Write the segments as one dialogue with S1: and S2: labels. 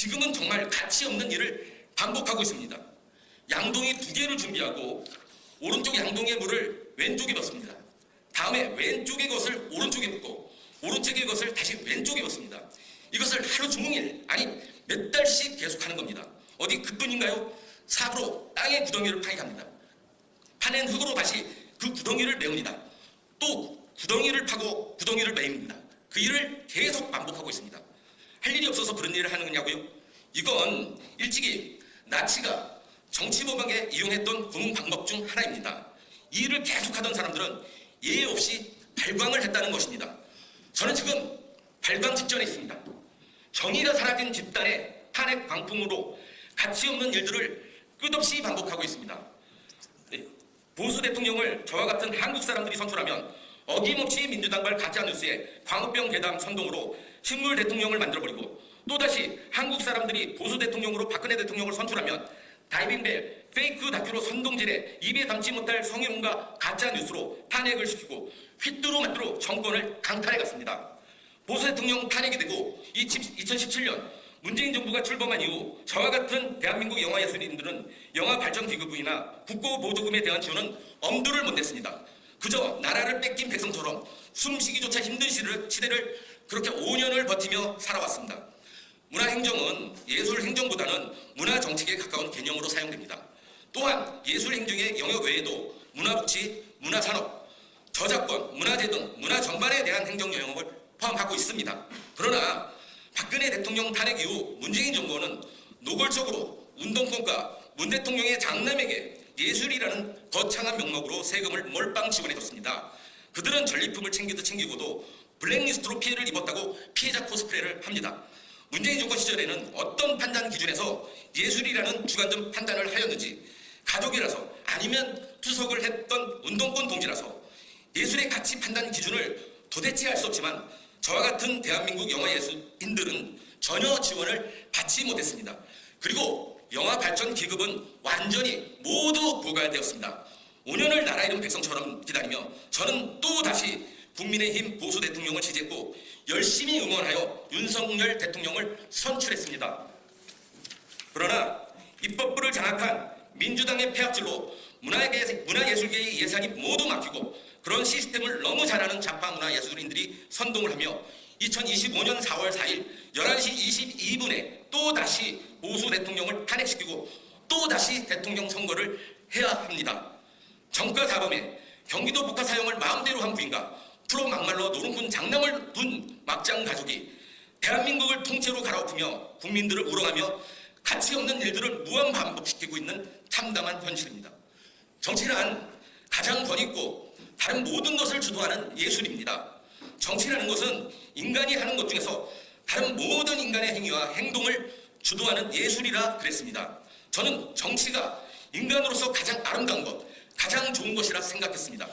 S1: 지금은 정말 가치 없는 일을 반복하고 있습니다. 양동이 2개를 준비하고 오른쪽 양동이의 물을 왼쪽에 붓습니다. 다음에 왼쪽의 것을 오른쪽에 붓고 오른쪽의 것을 다시 왼쪽에 붓습니다. 이것을 하루 종일, 아니 몇 달씩 계속하는 겁니다. 어디 그뿐인가요? 삽으로 땅의 구덩이를 파헤갑니다. 파낸 흙으로 다시 그 구덩이를 메웁니다. 또 구덩이를 파고 구덩이를 메웁니다. 그 일을 계속 반복하고 있습니다. 할 일이 없어서 그런 일을 하는 거냐고요? 이건 일찍이 나치가 정치모방에 이용했던 고문 방법 중 하나입니다. 이 일을 계속하던 사람들은 예의 없이 발광을 했다는 것입니다. 저는 지금 발광 직전에 있습니다. 정의가 사라진 집단의 탄핵 광풍으로 가치 없는 일들을 끝없이 반복하고 있습니다. 보수 대통령을 저와 같은 한국 사람들이 선출하면 어김없이 민주당발 가짜뉴스에 광우병 대담 선동으로 식물 대통령을 만들어버리고 또다시 한국 사람들이 보수 대통령으로 박근혜 대통령을 선출하면 다이빙벨 페이크 다큐로 선동질에 입에 담지 못할 성희롱과 가짜뉴스로 탄핵을 시키고 휘뚜루마뚜루 정권을 강탈해갔습니다. 보수 대통령 탄핵이 되고 2017년 문재인 정부가 출범한 이후 저와 같은 대한민국 영화예술인들은 영화발전기금이나 국고보조금에 대한 지원은 엄두를 못 냈습니다. 그저 나라를 뺏긴 백성처럼 숨쉬기조차 힘든 시대를 그렇게 5년을 버티며 살아왔습니다. 문화행정은 예술행정보다는 문화정책에 가까운 개념으로 사용됩니다. 또한 예술행정의 영역 외에도 문화복지, 문화산업, 저작권, 문화재 등 문화 전반에 대한 행정 영역을 포함하고 있습니다. 그러나 박근혜 대통령 탄핵 이후 문재인 정부는 노골적으로 운동권과 문 대통령의 장남에게 예술이라는 거창한 명목으로 세금을 몰빵 지원해줬습니다. 그들은 전리품을 챙기듯 챙기고도 블랙리스트로 피해를 입었다고 피해자 코스프레를 합니다. 문재인 정권 시절에는 어떤 판단 기준에서 예술이라는 주관적 판단을 하였는지, 가족이라서 아니면 투석을 했던 운동권 동지라서 예술의 가치 판단 기준을 도대체 알 수 없지만 저와 같은 대한민국 영화예술인들은 전혀 지원을 받지 못했습니다. 그리고 영화발전기금은 완전히 모두 고갈되었습니다. 5년을 나라 잃은 백성처럼 기다리며 저는 또다시 국민의힘 보수 대통령을 지지했고 열심히 응원하여 윤석열 대통령을 선출했습니다. 그러나 입법부를 장악한 민주당의 폐악질로 문화예술계의 예산이 모두 막히고 그런 시스템을 너무 잘 아는 좌파 문화예술인들이 선동을 하며 2025년 4월 4일 11시 22분에 또다시 보수 대통령을 탄핵시키고 또다시 대통령 선거를 해야 합니다. 정가 사범에 경기도 북한 사용을 마음대로 한 부인과 프로 막말로 노름꾼 장남을 둔 막장 가족이 대한민국을 통째로 갈아엎으며 국민들을 우롱하며 가치 없는 일들을 무한 반복시키고 있는 참담한 현실입니다. 정치란 가장 권위있고 다른 모든 것을 주도하는 예술입니다. 정치라는 것은 인간이 하는 것 중에서 다른 모든 인간의 행위와 행동을 주도하는 예술이라 그랬습니다. 저는 정치가 인간으로서 가장 아름다운 것, 가장 좋은 것이라 생각했습니다.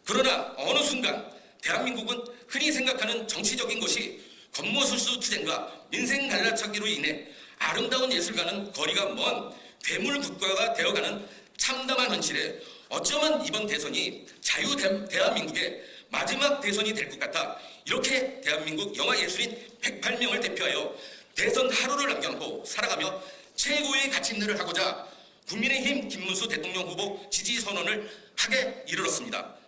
S1: 그러나 어느 순간 대한민국은 흔히 생각하는 정치적인 것이 권모술수 투쟁과 민생 갈라차기로 인해 아름다운 예술과는 거리가 먼 괴물 국가가 되어가는 참담한 현실에 어쩌면 이번 대선이 대한민국의 마지막 대선이 될 것 같아 이렇게 대한민국 영화예술인 108명을 대표하여 대선 하루를 남겨놓고 살아가며 최고의 가치 있는 일을 하고자 국민의힘 김문수 대통령 후보 지지 선언을 하게 이르렀습니다.